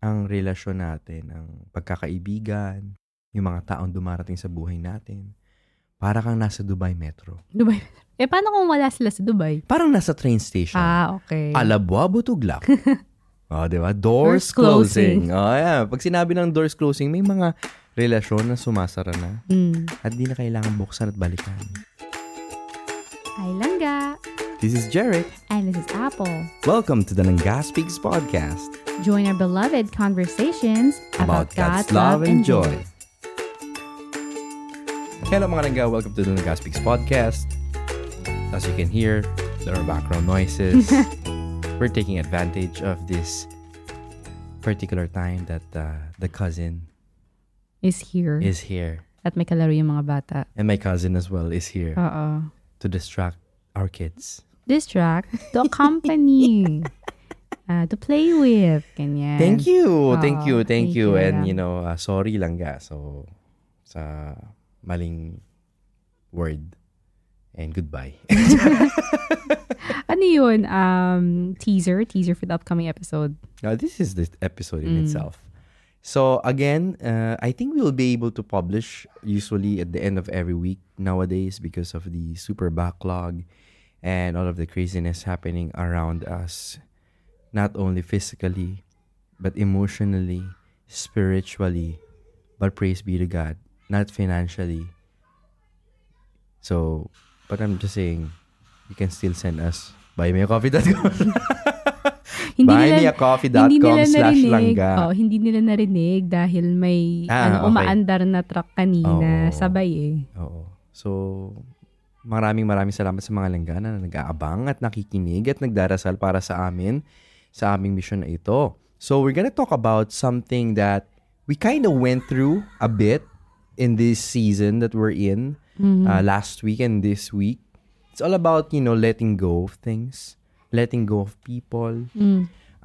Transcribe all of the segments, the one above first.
ang relasyon natin, ang pagkakaibigan, yung mga taong dumarating sa buhay natin, para kang nasa Dubai Metro. Dubai. Paano kung wala sila sa Dubai? Parang nasa train station. Okay. Alabuabo Tuglak. Diba? Doors closing. Yeah. Pag sinabi ng doors closing, may mga relasyon na sumasara na. At di na kailangan buksan at balikan. Hi, Langga. This is Jarrett. And this is Apple. Welcome to the Langga Speaks podcast. Join our beloved conversations about God's love and joy. Hello mga Langga, welcome to the Langga Speaks podcast. As you can hear, there are background noises. We're taking advantage of this particular time that the cousin is here. At may kalaro yung mga bata. And my cousin as well is here. To distract our kids. Distract the company. To play with. Ganyan. Thank you. And sorry Langga. So, sa maling word. And goodbye. Ano yun? Teaser for the upcoming episode. This is the episode in itself. So again, I think we will be able to publish usually at the end of every week nowadays because of the super backlog and all of the craziness happening around us. Not only physically, but emotionally, spiritually, but praise be to God, not financially. So, but I'm just saying, you can still send us buymeacoffee.com. buymeacoffee.com/langga. Hindi nila narinig dahil may umaandar na truck kanina. Sabay eh. Oo. So, maraming salamat sa mga Langga na nag-aabang at nakikinig at nagdarasal para sa amin, sa aming mission na ito. So, we're gonna talk about something that we kind of went through a bit in this season that we're in. Last week and this week. It's all about, letting go of things, letting go of people.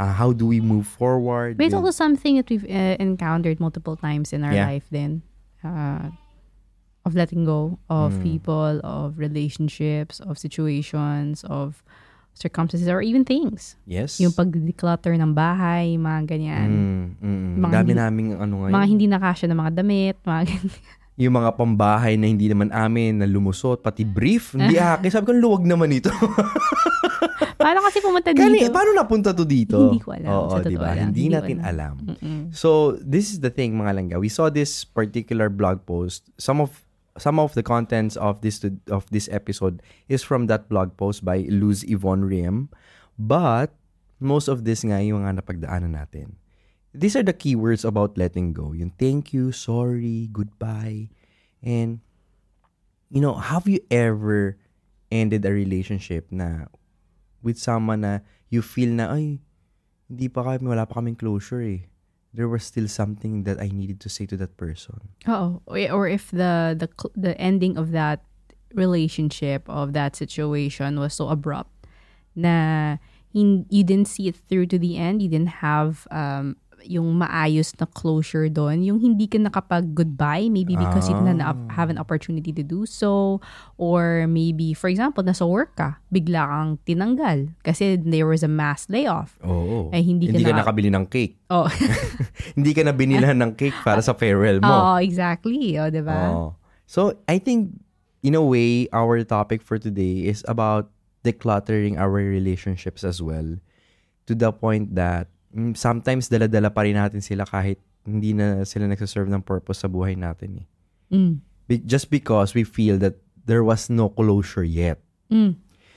How do we move forward? But it's also something that we've encountered multiple times in our life then. Of letting go of people, of relationships, of situations, of circumstances, or even things. Yes. Yung pag-declutter ng bahay, mga ganyan. Dami naming ngayon. Mga hindi nakasya ng mga damit, mga ganyan. Yung mga pambahay na hindi naman amin, na lumusot, pati brief, hindi akin. Sabi ko, luwag naman ito. Paano kasi pumunta dito? Paano napunta to dito? Hindi ko alam. Oo, diba? Hindi natin alam. So, this is the thing, mga Langga. We saw this particular blog post. Some of the contents of this episode is from that blog post by Luz Yvonne Riem. But, most of this nga yung nga napagdaanan natin. These are the keywords about letting go. Yung thank you, sorry, goodbye. And, have you ever ended a relationship na with someone na you feel na, wala pa kaming closure eh. There was still something that I needed to say to that person. Or if the ending of that relationship, of that situation was so abrupt na you didn't see it through to the end, you didn't have yung maayos na closure doon, yung hindi ka nakapag-goodbye, maybe because you didn't have an opportunity to do so, or maybe, for example, nasa work ka, bigla kang tinanggal kasi there was a mass layoff. Hindi ka nakabili ng cake. Hindi ka na binilan ng cake para sa farewell mo. Exactly. Diba? So, I think, in a way, our topic for today is about decluttering our relationships as well, to the point that sometimes dala-dala pa rin natin sila kahit hindi na sila nagsaserve ng purpose sa buhay natin eh. Just because we feel that there was no closure yet.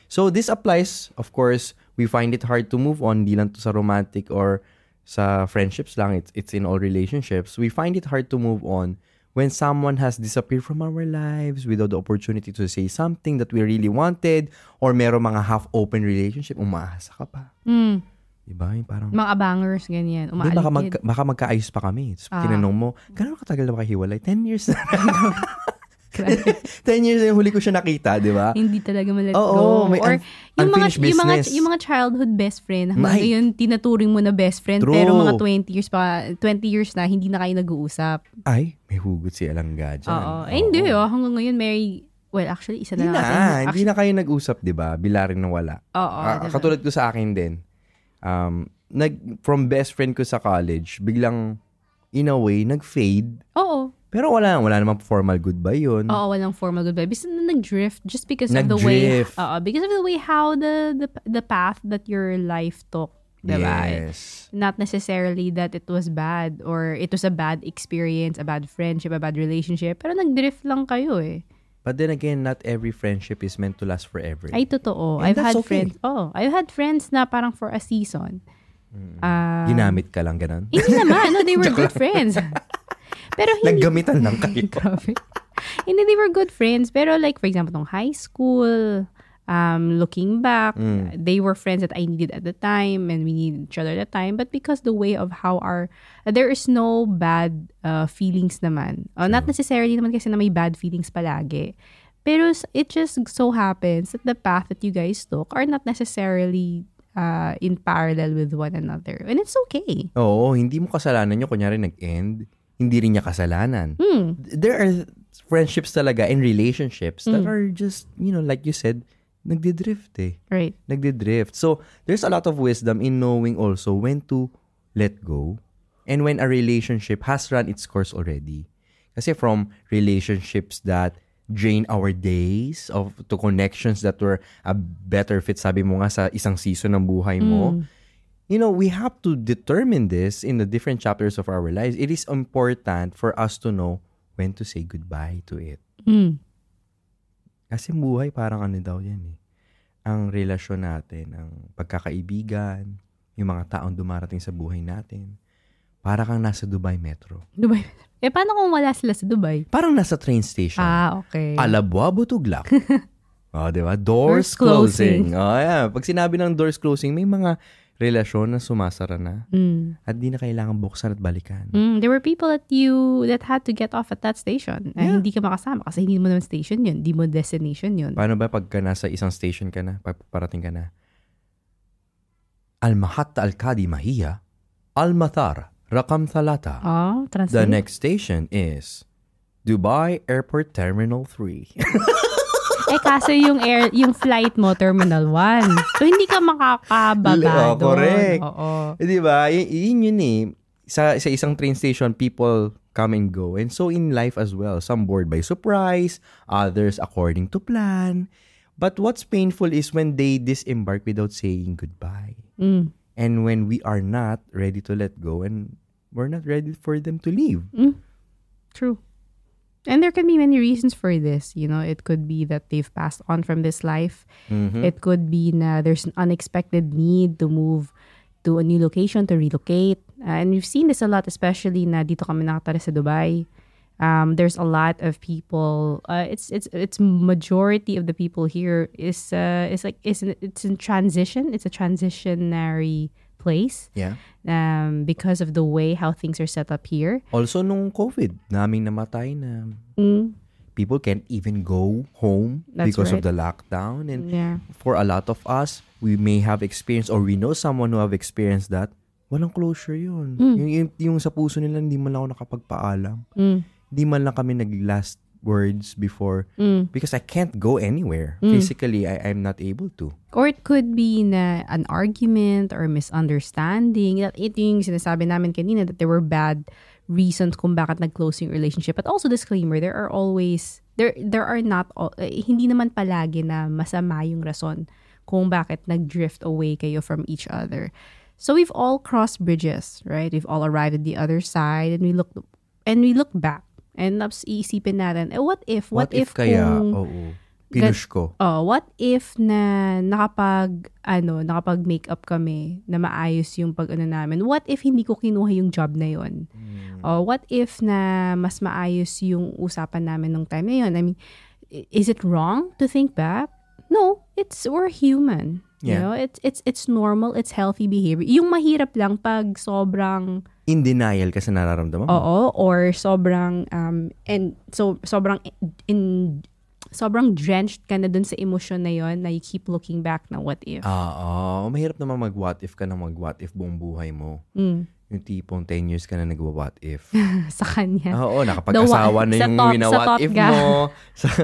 So this applies, of course, we find it hard to move on, di lang to sa romantic or sa friendships lang, it's in all relationships. We find it hard to move on when someone has disappeared from our lives without the opportunity to say something that we really wanted, or meron mga half-open relationship, umaasa ka pa. Diba? Yung parang, mga abangers, ganyan. Baka magkaayos pa kami. Tinanong mo, gano'n katagal na makahiwalay? 10 years na. 10 years na yung huli ko siya nakita, di ba? Hindi talaga ma-let go. Or yung mga childhood best friend, hanggang ngayon tinaturing mo na best friend, pero mga 20 years na, hindi na kayo nag-uusap. Ay, may hugot si Langga dyan. Hindi hanggang ngayon actually, isa na Hindi na kayo nag-usap, di ba? Bila rin na wala. Diba? Katulad ko sa akin din. from best friend ko sa college, biglang, in a way, nag-fade. Oo. Pero wala namang formal goodbye yun. Oo, walang formal goodbye. Basta nag-drift just because of the way, because of the way how the path that your life took. Diba? Yes. Not necessarily that it was bad or it was a bad experience, a bad friendship, a bad relationship. Pero nag-drift lang kayo eh. But then again, not every friendship is meant to last forever. Ay, totoo. And I've had okay. friends. I've had friends na parang for a season. Ginamit ka lang, ganun? Hindi naman. No, they were good friends. Pero hindi. Naggamitan lang kayo. Grabe. Hindi, they were good friends. Pero like, for example, nung high school, looking back, they were friends that I needed at the time and we needed each other at the time. But because the way of how there is no bad feelings naman. Not necessarily naman kasi na may bad feelings palagi. Pero it just so happens that the path that you guys took are not necessarily in parallel with one another. And it's okay. Oo, hindi mo kasalanan yun. Kunyari nag-end, hindi rin niya kasalanan. There are friendships talaga and relationships that are just, like you said, nagdidrift eh. Right. Nagdidrift. So, there's a lot of wisdom in knowing also when to let go and when a relationship has run its course already. Kasi from relationships that drain our days to connections that were a better fit, sabi mo nga sa isang season ng buhay mo, we have to determine this in the different chapters of our lives. It is important for us to know when to say goodbye to it. Kasi buhay parang daw yan eh. Ang relasyon natin, ang pagkakaibigan, yung mga taong dumarating sa buhay natin, para kang nasa Dubai Metro. Dubai Metro. Paano kung wala sila sa Dubai? Parang nasa train station. Okay. Alabuabo Tuglak. Diba? Doors closing. Yeah. Pag sinabi ng doors closing, may mga relasyon na sumasara na at di na kailangan buksan at balikan. There were people that had to get off at that station. Hindi ka makasama kasi hindi mo naman station yun. Hindi mo destination yun. Paano ba pagka nasa isang station ka na, parating ka na? Al-Mahatta Al-Qadi Mahiya, Al-Mathar, Rakam Thalata. Translate. The next station is Dubai Airport Terminal 3. Kaso yung flight mo, Terminal 1. So, hindi ka makakababa doon. Correct. Oo. Diba? Yun eh. Sa isang train station, people come and go. And so, in life as well, some board by surprise, others according to plan. But what's painful is when they disembark without saying goodbye. And when we are not ready to let go and we're not ready for them to leave. True. And there can be many reasons for this. It could be that they've passed on from this life. It could be na there's an unexpected need to move to a new location, to relocate. And we've seen this a lot, especially na dito kami nakatira sa Dubai. There's a lot of people. It's majority of the people here it's in transition. It's a transitionary place. Yeah. Because of the way how things are set up here. Also, nung COVID, naming namatay na people can't even go home because of the lockdown. And for a lot of us, we may have experienced or we know someone who have experienced that. Walang closure yun. Yung sa puso nila, hindi man lang ako nakapagpaalam. Hindi man lang kami nag-last words before because I can't go anywhere. Physically, I'm not able to. Or it could be na an argument or misunderstanding. Ito yung sinasabi namin kanina that there were bad reasons kung bakit nag-close yung relationship. But also disclaimer, there are always, there are not, hindi naman palagi na masama yung rason kung bakit nag-drift away kayo from each other. So we've all crossed bridges, right? We've all arrived at the other side and we look back. And iisipin natin, what if kaya, kung, pinush ko. What if na nakapag-make up kami na maayos yung pag-ano namin? What if hindi ko kinuha yung job na yun? What if na mas maayos yung usapan namin nung time na yun? I mean, is it wrong to think back? No, we're human. Yeah. It's normal, it's healthy behavior. Yung mahirap lang pag sobrang in denial kasi nararamdaman mo. Oo, or sobrang sobrang drenched ka na dun sa emosyon na yon na you keep looking back na what if. Mahirap naman mag-what if ka na mag-what if buong buhay mo. Yung tipong 10 years ka na nag-what if. Sa kanya. Oo, nakapag-asawa na yung wina-what if mo.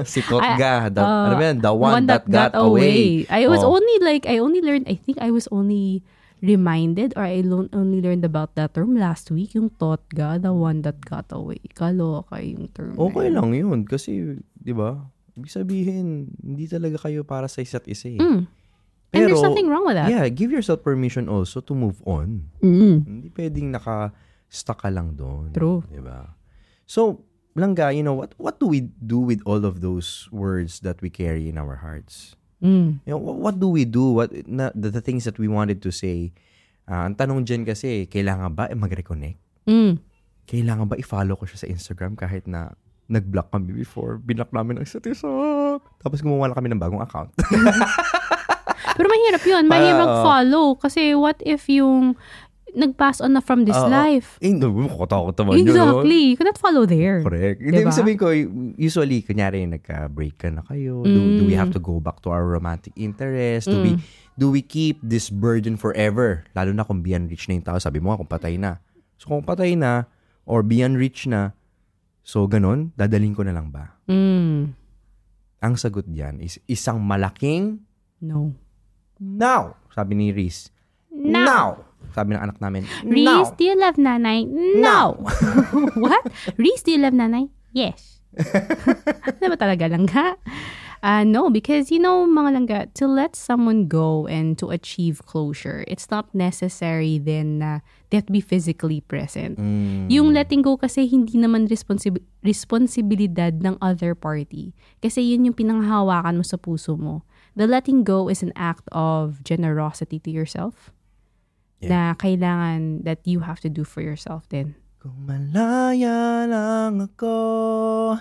Si Totga. The one that got away. I only learned, I think I was only reminded or I only learned about that term last week, yung totga, the one that got away. Kaloka yung term. Okay lang yun. Kasi, di ba? Ibig sabihin, hindi talaga kayo para sa isa't isa eh. And there's nothing wrong with that. Yeah, give yourself permission also to move on. Hindi pwedeng naka-stuck ka lang doon. True. Di ba? So, Langga, you know, what do we do with all of those words that we carry in our hearts? You know, what do we do? The things that we wanted to say? Ang tanong dyan kasi, kailangan ba mag-reconnect? Kailangan ba i-follow ko siya sa Instagram kahit na nag-block kami before? Binlock namin ang isa't isa. Tapos gumawa na kami ng bagong account. Pero mahirap yun. Mahirap follow. Kasi what if yung nag-pass on na from this life? Makatakot naman yun. Exactly. You cannot follow there. Correct. Diba? Hindi, sabihin ko, usually, kunyari, nagka-break ka na kayo. Do we have to go back to our romantic interest? Do we keep this burden forever? Lalo na kung beyond reach na yung tao. Sabi mo nga, kung patay na. So, kung patay na, or beyond reach na, so, ganun, dadaling ko na lang ba? Ang sagot diyan is isang malaking no. Sabi ni Reese. No. Sabi ng anak namin. Reese, do you love nanay? No. What? Reese, do you love nanay? Yes. Ano ba talaga, Langga? No, because, you know, mga Langga, to let someone go and to achieve closure, it's not necessary then na they have to be physically present. Yung letting go kasi hindi naman responsibilidad ng other party. Kasi yun yung pinanghahawakan mo sa puso mo. The letting go is an act of generosity to yourself. Na kailangan that you have to do for yourself din. Kung malaya lang ako,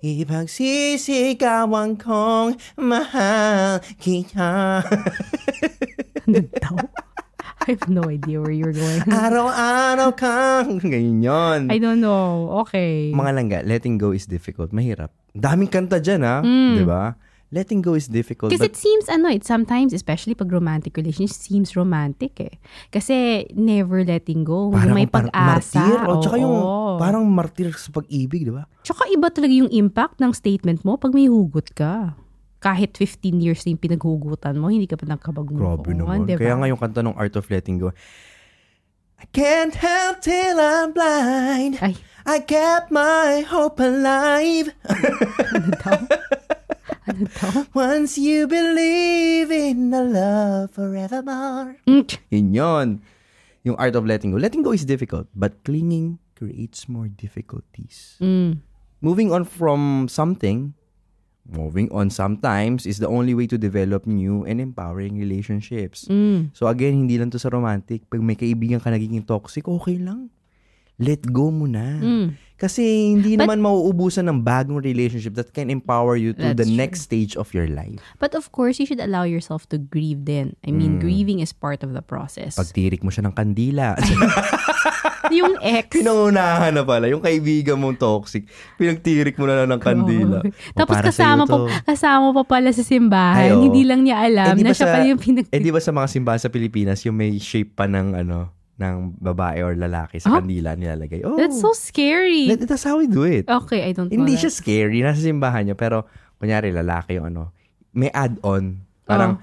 ipagsisigawan kong mahal kita. Ano daw? I have no idea where you're going. Araw-araw kang ganyan. I don't know. Okay. Mga Langga, letting go is difficult. Mahirap. Daming kanta dyan, ha? Diba? Letting go is difficult. Because it seems, it sometimes, especially pag romantic relationship, seems romantic eh. Kasi never letting go. Parang may pag-asa. Martir. Tsaka yung parang martir sa pag-ibig, di ba? Tsaka iba talaga yung impact ng statement mo pag may hugot ka. Kahit 15 years na yung pinaghugutan mo, hindi ka pa nagkabag-move on. Grabe naman. Diba? Kaya nga yung kanta ng Art of Letting Go, I can't help till I'm blind. Ay. I kept my hope alive. Ano daw? Ano daw? Once you believe in the love forevermore. Yun. Yung Art of Letting Go. Letting go is difficult, but clinging creates more difficulties. Moving on sometimes is the only way to develop new and empowering relationships. So again, hindi lang to sa romantic. Pag may kaibigan ka nagiging toxic, okay lang. Let go mo na. Kasi hindi naman mauubusan ng bagong relationship that can empower you to the next stage of your life. But of course, you should allow yourself to grieve then. I mean, grieving is part of the process. Pagtirik mo siya ng kandila. Yung ex. Pinangunahan na pala. Yung kaibigan mong toxic, pinagtirik mo na ng kandila. Tapos kasama pa pala sa simbahan. Hindi lang niya alam na siya pala yung pinagtirik. Di ba sa mga simbahan sa Pilipinas, yung may shape pa ng ng babae or lalaki sa kandila nilalagay. Oh, that's so scary. That's how we do it. Okay, I don't know. Hindi siya scary. Nasa simbahan niya. Pero, kunyari, lalaki yung may add-on. Parang,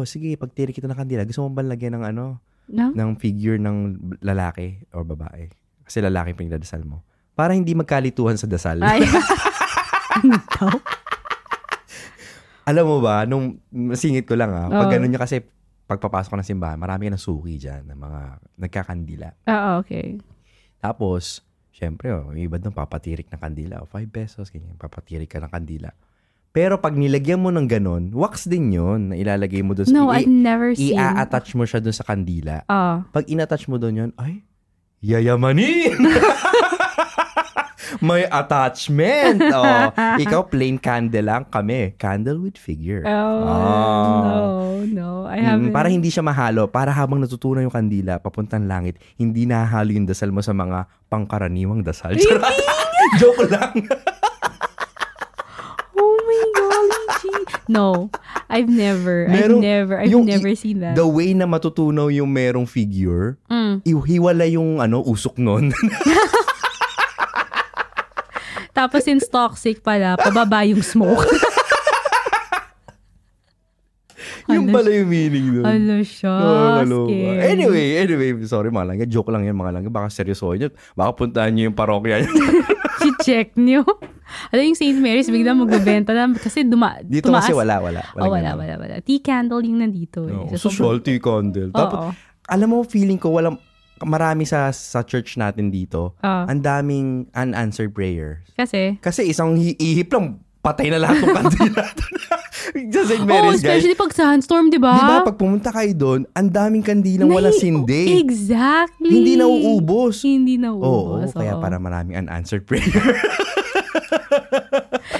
sige, pagtirik kita ng kandila, gusto mong balagyan ng ng figure ng lalaki or babae. Kasi lalaki yung pinagdadasal mo. Para hindi magkalituhan sa dasal. Ay. Alam mo ba, nung masingit ko lang pag ganun niya kasi, pagpapasok ko ng simbahan, marami ka ng suki dyan, ng mga nagkakandila. Okay. Tapos, syempre, yung iba doon, papatirik ng kandila. 5 pesos, ganyan, papatirik ka ng kandila. Pero pag nilagyan mo ng ganun, wax din yun, na ilalagay mo doon. No, I've never seen. I-attach mo siya doon sa kandila. Pag in-attach mo doon yun, ay, yayamanin! May attachment. Ikaw, plain candle lang. Kami, candle with figure. No. I haven't. Para hindi siya mahalo. Para habang natutunan yung kandila, papuntang langit, hindi nahalo yung dasal mo sa mga pangkaraniwang dasal. Joke lang. Oh my God. No, I've never seen that. The way na matutunaw yung merong figure, hiwala yung usok nun. Tapos since toxic pala, pababa yung smoke. Yung pala yung meaning doon. Ano siya? Anyway, sorry mga langga. Joke lang yan mga langga. Baka seryosohin nyo. Baka puntahan nyo yung parokya nyo. Si-check nyo. Yung St. Mary's, bigla magbebenta na kasi dito tumaas. Kasi wala. Wala. Tea candle yung nandito. Social tea candle. Tapos, alam mo, feeling ko marami sa church natin dito. Ang daming unanswered prayers. Kasi isang ihip lang, patay na lahat ng kandila. Sa St. Mary's, especially pag sandstorm, di ba? Di ba, pag pumunta kayo doon, ang daming kandilang wala sindi. Exactly. Hindi nauubos. Oo, kaya para maraming unanswered prayer.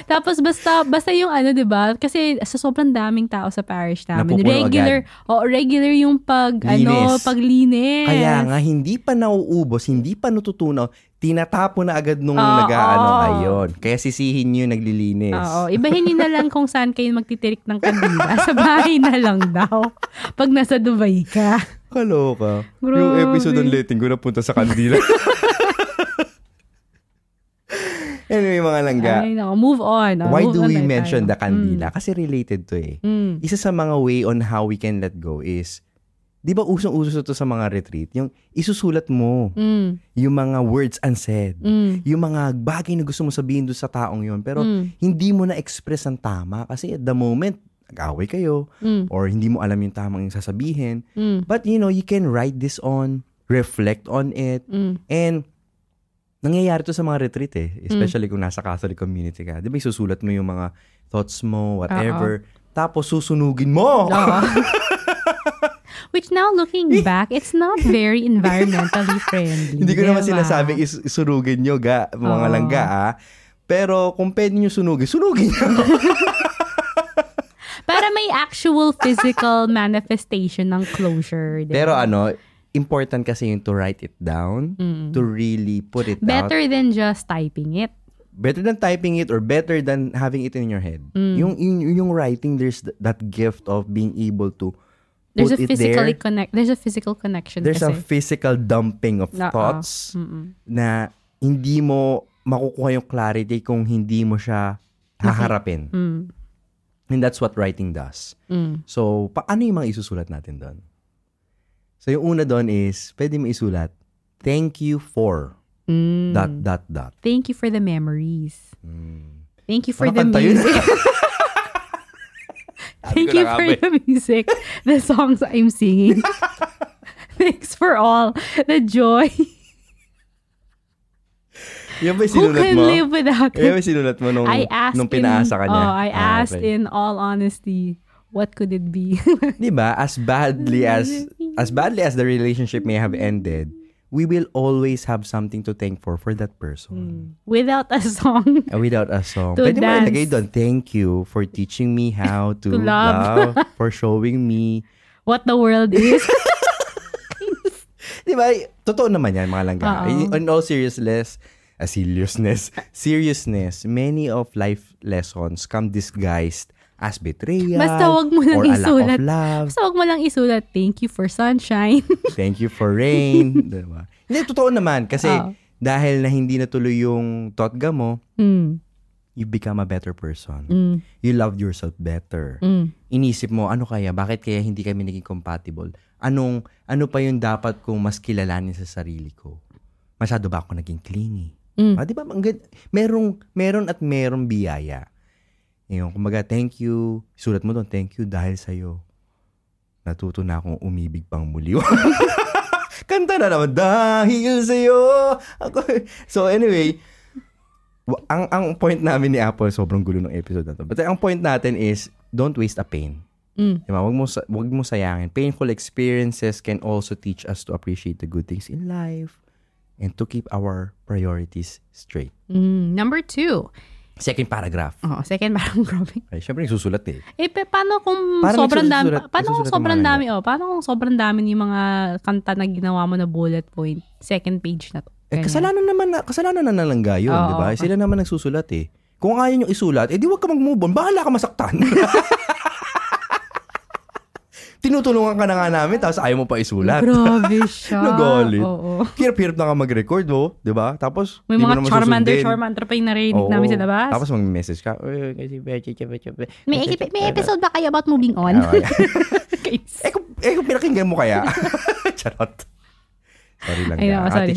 Tapos basta yung di ba? Kasi sa sobrang daming tao sa parish namin. Regular yung paglinis. Kaya nga, hindi pa nauubos, hindi pa natutunaw, tinatapon na agad nung ayun. Kaya sisihin nyo yung naglilinis. Ibahin nyo na lang kung saan kayo magtitirik ng kandila. Sa bahay na lang daw. Pag nasa Dubai ka. Kaloka. Grabe. Yung episode ng letting ko napunta sa kandila. Anyway, mga langga. Move on. Why do we mention the kandila? Kasi related to Isa sa mga way on how we can let go is, di ba usong-uso to sa mga retreat? Yung isusulat mo. Yung mga words unsaid. Yung mga bagay na gusto mo sabihin doon sa taong yon. Pero hindi mo na-express ang tama. Kasi at the moment, nag-away kayo. Or hindi mo alam yung tamang sasabihin. But you can write this on, reflect on it, and nangyayari to sa mga retreat especially kung nasa Catholic community ka. Di ba isusulat mo yung mga thoughts mo, whatever, tapos susunugin mo. Which now looking back, it's not very environmentally friendly. Hindi ko naman sinasabing isurugin nyo mga langga pero kung pwede nyo sunugin nyo. Para may actual physical manifestation ng closure. Diba? Pero important kasi yung to write it down, to really put it out. Better than just typing it. Better than typing it or better than having it in your head. Yung writing, there's that gift of being able to put it there. There's a physical connection. There's a physical dumping of thoughts na hindi mo makukuha yung clarity kung hindi mo siya haharapin. And that's what writing does. So, paano yung mga isusulat natin doon? So, yung una doon is, pwede mo isulat, thank you for ... Thank you for the memories. Thank you for the music. Thank you for the music, the songs I'm singing. Thanks for all the joy. Yan ba sinulat mo? Who can live without it? Yan ba sinulat mo nung pinaasa ka niya? I asked in all honesty, what could it be? Diba? As badly as the relationship may have ended, we will always have something to thank for that person. Without a song. Without a song. To Pwede dance. mo ilagay doon, thank you for teaching me how to love, for showing me what the world is. Diba? Totoo naman yan, mga langga. In all seriousness, many of life lessons come disguised as betrayal. Basta wag mo lang isulat. Basta wag mo lang isulat, thank you for sunshine. Thank you for rain. Diba? Hindi, totoo naman. Kasi dahil na hindi natuloy yung totga mo, you become a better person. You loved yourself better. Inisip mo, bakit kaya hindi kami naging compatible? Ano pa yung dapat kong mas kilalanin sa sarili ko? Masyado ba ako naging clingy? Diba? Merong biyaya. Kumbaga, thank you. Sulat mo doon, thank you dahil sa'yo. Natuto na akong umibig pang muli. Kanta na naman, dahil sa'yo. So anyway, ang point namin ni Apple, sobrang gulo ng episode na to. But ang point natin is, don't waste a pain. Diba? Wag mo sayangin. Painful experiences can also teach us to appreciate the good things in life and to keep our priorities straight. Number 2. Second paragraph. Second paragraph. Ay, syempre nagsusulat Paano kung sobrang dami? Paano kung sobrang dami yung mga kanta na ginawa mo na bullet point? Second page na to. Kasalanan na nalangga yun, di ba? Sila naman nagsusulat Kung ayaw nyo isulat, di wag ka mag-move on. Bahala ka masaktan. tinutulungan ka na nga namin, tapos ayaw mo pa isulat. Grabe siya. Nagalit. Oo. Hirap-hirap na ka mag-record, di ba? Tapos, may mga Charmander pa yung narinig namin sa labas. Tapos mag-message ka, may episode ba kayo about moving on? Kung pinakinggan mo kaya? Charot. Sorry lang. Sorry.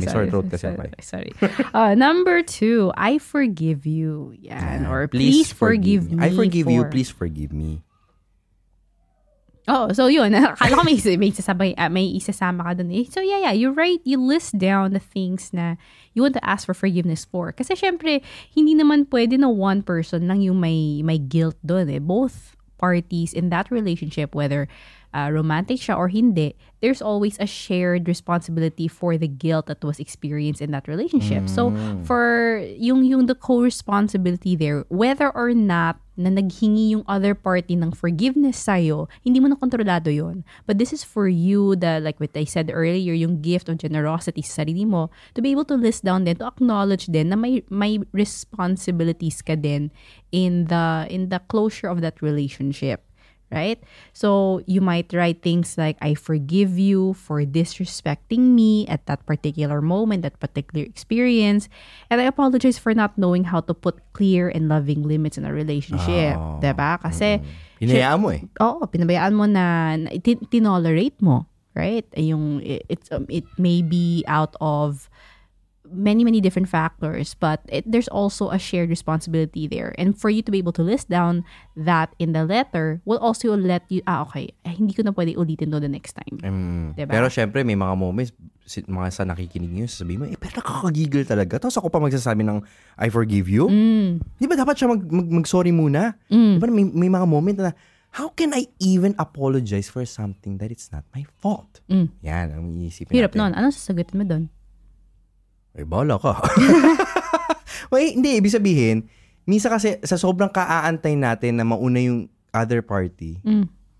May sore throat kasi ako. Sorry. Number 2, I forgive you. Yan. Or please forgive me. I forgive you, please forgive me. Oh, so yun. Akala ko may isasama ka dun eh. So yeah, you're right. You list down the things na you want to ask for forgiveness for. Kasi syempre, hindi naman pwede na one person lang yung may guilt dun eh. Both parties in that relationship, whether romantic siya or hindi, there's always a shared responsibility for the guilt that was experienced in that relationship. So, for yung the co-responsibility there, whether or not na naghingi yung other party ng forgiveness sa'yo, hindi mo na kontrolado yon. But this is for you, like what I said earlier, yung gift of generosity sa sarili mo, to be able to list down din, to acknowledge din na may responsibilities ka din in the closure of that relationship. Right? So, you might write things like, I forgive you for disrespecting me at that particular moment, that particular experience. And I apologize for not knowing how to put clear and loving limits in a relationship. Diba? Kasi, hinayaan mo eh. Oo, pinabayaan mo na tinolerate mo. Right? It may be out of many different factors, but there's also a shared responsibility there. And for you to be able to list down that in the letter will also let you, hindi ko na pwede ulitin do the next time. Diba? Pero syempre, may mga moments, mga sa nakikinig nyo, sasabihin mo, pero nakakagigil talaga. Tapos ako pa magsasabi ng, I forgive you. Di ba dapat siya mag-sorry muna? Di ba may mga moment na, how can I even apologize for something that it's not my fault? Yan, ang iisipin natin. Hirap nun. Anong sasagutin mo doon? Bahala ka. Hindi, ibig sabihin, minsan kasi sa sobrang kaaantay natin na mauna yung other party,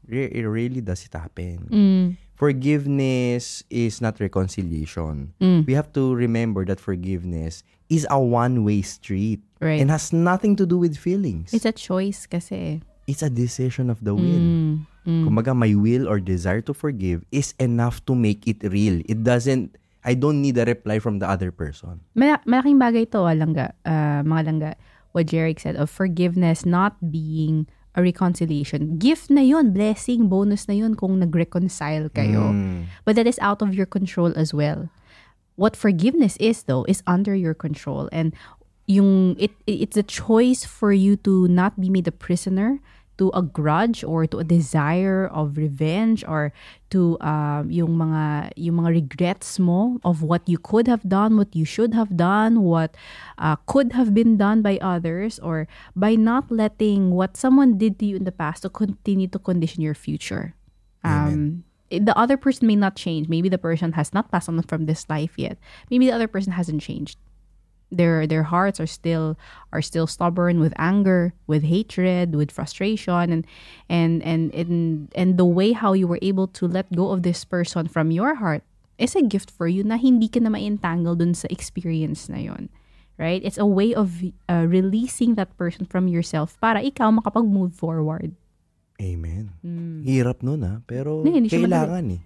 it really does it happen. Forgiveness is not reconciliation. We have to remember that forgiveness is a one-way street. Right. And has nothing to do with feelings. It's a choice kasi. It's a decision of the will. Kumbaga, my will or desire to forgive is enough to make it real. I don't need a reply from the other person. Malaking bagay to, mga langga, what Jeric said of forgiveness not being a reconciliation. Gift na yun, blessing, bonus na yun kung nag-reconcile kayo. But that is out of your control as well. What forgiveness is though, is under your control. And it's a choice for you to not be made a prisoner to a grudge or to a desire of revenge or to yung mga regrets mo of what you could have done, what you should have done, what could have been done by others, or by not letting what someone did to you in the past to continue to condition your future. The other person may not change. Maybe the person has not passed on from this life yet. Maybe the other person hasn't changed. Their hearts are still stubborn with anger, with hatred, with frustration, and the way how you were able to let go of this person from your heart is a gift for you na hindi ka na ma-entangle dun sa experience na yon. Right? It's a way of releasing that person from yourself para ikaw makapag-move forward. Amen. Hirap nun pero kailangan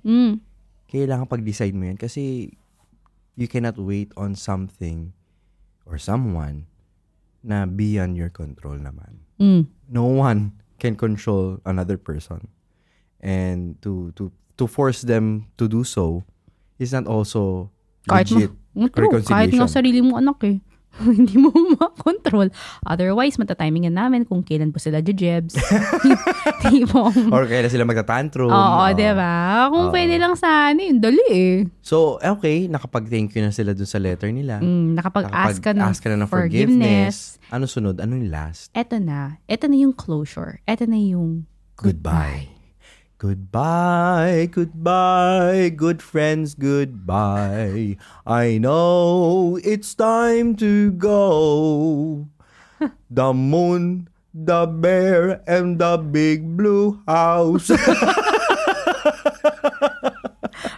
Kailangan pag-decide mo yan kasi you cannot wait on something or someone na beyond your control naman. No one can control another person. And to force them to do so is not also legit reconciliation. Kahit nga sarili mo anak hindi mo makontrol. Otherwise, matatimingan namin kung kailan po sila jejebs. Or kailan sila magta-tantrum. Oo, diba? Kung pwede lang sana yun, dali So, okay, nakapag-thank you na sila dun sa letter nila. Nakapag-ask ka ng forgiveness. Ano sunod? Ano yung last? Eto na yung closure. Eto na yung goodbye. Goodbye, goodbye, good friends, goodbye. I know it's time to go. The moon, the bear, and the big blue house.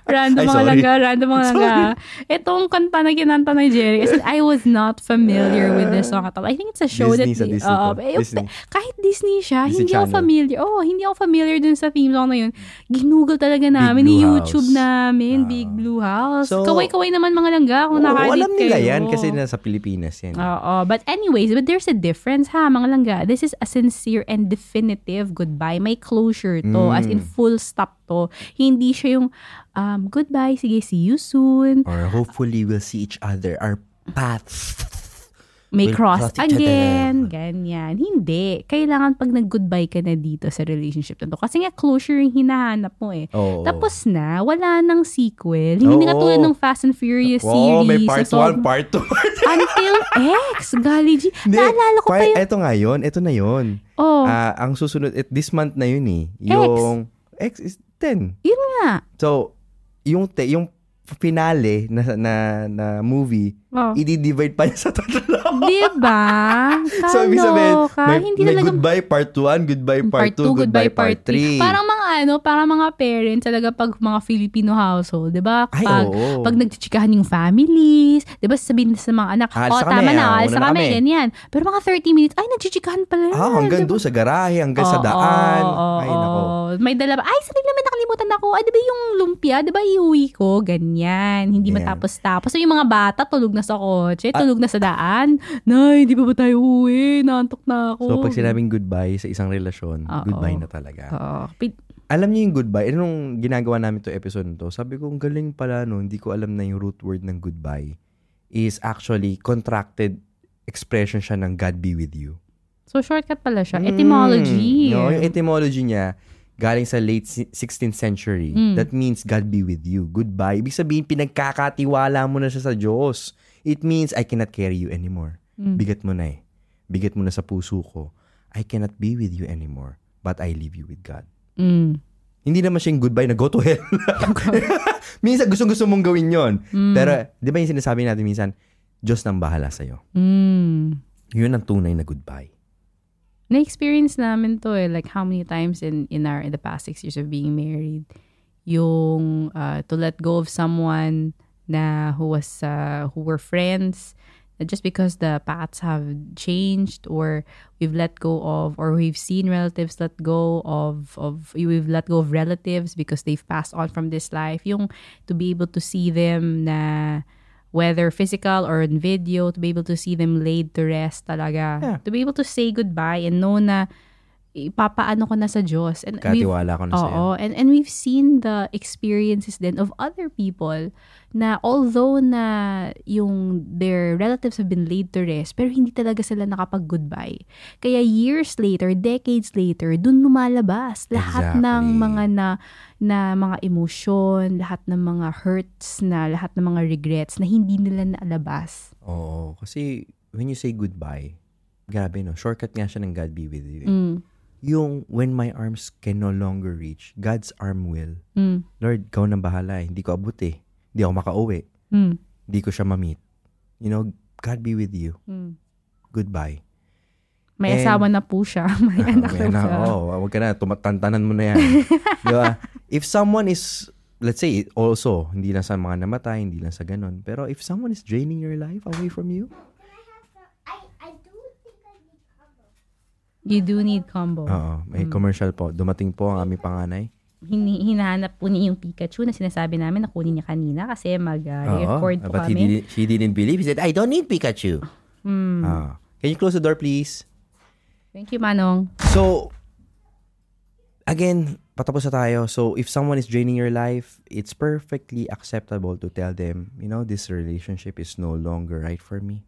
Random Random mga langga. Itong kanta na kinanta ni Jerry. Kasi I was not familiar with this song at all. I think it's a show Disney Disney. Kahit Disney siya, Disney hindi ako Channel. familiar. Hindi ako familiar dun sa theme song na yun. Ginugol talaga namin, Blue ni-YouTube House. namin, Big Blue House. So, kaway-kaway naman mga langga kung naka-edit alam nila kayo. yan kasi nasa Pilipinas yan. But anyways, but there's a difference ha, mga langga. This is a sincere and definitive goodbye. May closure to, as in full stop to. Hindi siya yung, goodbye, sige, see you soon. Or hopefully we'll see each other. Our paths May will cross cross each again, other. ganyan. Hindi. Kailangan pag nag-goodbye ka na dito sa relationship na to. Kasi nga closure yung hinahanap mo eh. Oo. Tapos na, wala nang sequel. Hindi na katulad ng Fast and Furious series. May part na 1, part 2, part 3. Until X, Golly G. Naalala ko pa yun. Ito nga yun. Ito na yun. Oh, Ang susunod, this month na yun eh. Yung X is 10. yun nga. So, yung finale na movie, i-divide pa niya sa tatlo. Diba? So, ibig sabihin, Hindi may talaga goodbye part 1, goodbye part 2, goodbye part 3. Parang mga parents talaga pag mga Filipino household, 'di ba? Ay, oo. Pag nagchichikahan yung families, 'di ba? Sabihin sa mga anak, Alis na tama kami, na, alis una na na kami, kami." ganyan. Pero mga 30 minutes, ay nagchichikahan pala. Hanggang doon sa garahe, hanggang sa daan. Ay, nako. May dala ay sabi naman nakalimutan ako. Ay, 'di ba yung lumpia, 'di ba iuwi ko, ganyan. Hindi Yeah. matapos-tapos. So, yung mga bata tulog na sa kotse, tulog na sa daan. Nay, di ba tayo uwi? Naantok na ako. So, pag sinabing goodbye sa isang relasyon, Oo. goodbye na talaga. Oo. Alam niyo yung goodbye, nung ginagawa namin to episode nito, sabi ko, ang galing pala, no, hindi ko alam na yung root word ng goodbye is actually contracted expression siya ng God be with you. So, shortcut pala siya. Etymology. No, yung etymology niya, galing sa late 16th century. That means God be with you. Goodbye. Ibig sabihin, pinagkakatiwala mo na siya sa Diyos. It means, I cannot carry you anymore. Bigat mo na eh. Bigat mo na sa puso ko. I cannot be with you anymore. But I leave you with God. Hindi naman siyang goodbye na go to hell. Minsan, gusto mong gawin yon. Pero, di ba yung sinasabi natin minsan, Diyos nang bahala sa'yo. Yun ang tunay na goodbye. Na-experience namin to like how many times in the past 6 years of being married, yung to let go of someone na who were friends, just because the paths have changed, or we've let go of, or we've seen relatives let go of we've let go of relatives because they've passed on from this life. Yung to be able to see them na whether physical or in video, to be able to see them laid to rest talaga. Yeah. To be able to say goodbye and know na ipapaano ko na sa Diyos. And Katiwala ko na sa'yo. Oo. And we've seen the experiences then of other people na although na yung their relatives have been laid to rest, pero hindi talaga sila nakapag-goodbye. Kaya years later, decades later, dun lumalabas lahat ng mga na mga emosyon, lahat ng mga hurts, na lahat ng mga regrets na hindi nila naalabas. Oo. Kasi when you say goodbye, grabe no, shortcut nga siya ng God be with you. Yung when my arms can no longer reach, God's arm will. Lord, ikaw nang bahala. Hindi ko abot eh. Hindi ako makauwi. Hindi ko siya ma-meet. You know, God be with you. Goodbye. May asawa na po siya. May anak na siya. Huwag ka na. Tumatantanan mo na yan. Diba? If someone is, let's say, also, hindi lang sa mga namatay, hindi lang sa ganun. Pero if someone is draining your life away from you, you do need combo. Oo. May commercial po. Dumating po ang aming panganay. Hinahanap po niya yung Pikachu na sinasabi namin na kunin niya kanina kasi mag-record po but kami. she didn't believe. He said, I don't need Pikachu. Can you close the door, please? Thank you, Manong. So, again, patapos na tayo. So, if someone is draining your life, it's perfectly acceptable to tell them, you know, this relationship is no longer right for me.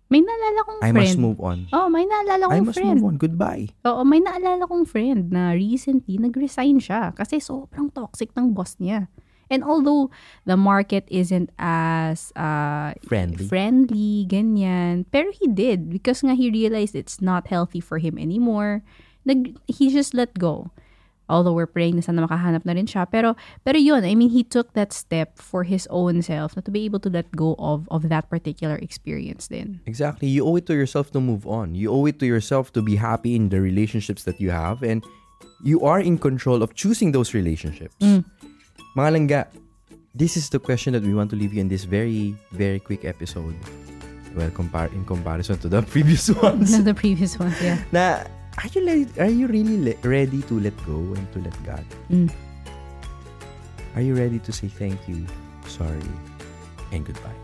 May naalala kong I friend. must move on. May naalala I kong must friend. move on. Goodbye. May naalala kong friend na recently nag-resign siya kasi sobrang toxic ng boss niya. And although the market isn't as friendly, ganyan, pero he did because nga he realized it's not healthy for him anymore. He just let go. Although we're praying na sana makahanap na rin siya. Pero yun, I mean, he took that step for his own self na to be able to let go of that particular experience din. Exactly. You owe it to yourself to move on. You owe it to yourself to be happy in the relationships that you have, and you are in control of choosing those relationships. Mga langga, this is the question that we want to leave you in this very, very quick episode. Well, in comparison to the previous ones. No, the previous ones, yeah. Na, are you really ready to let go and to let God? Are you ready to say thank you, sorry, and goodbye?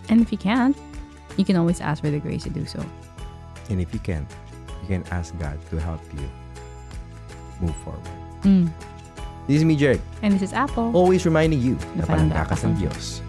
And if you can't, you can always ask for the grace to do so. And if you can't, you can ask God to help you move forward. This is me, Jared. And this is Apple. Always reminding you Na na palangka ka sa Diyos.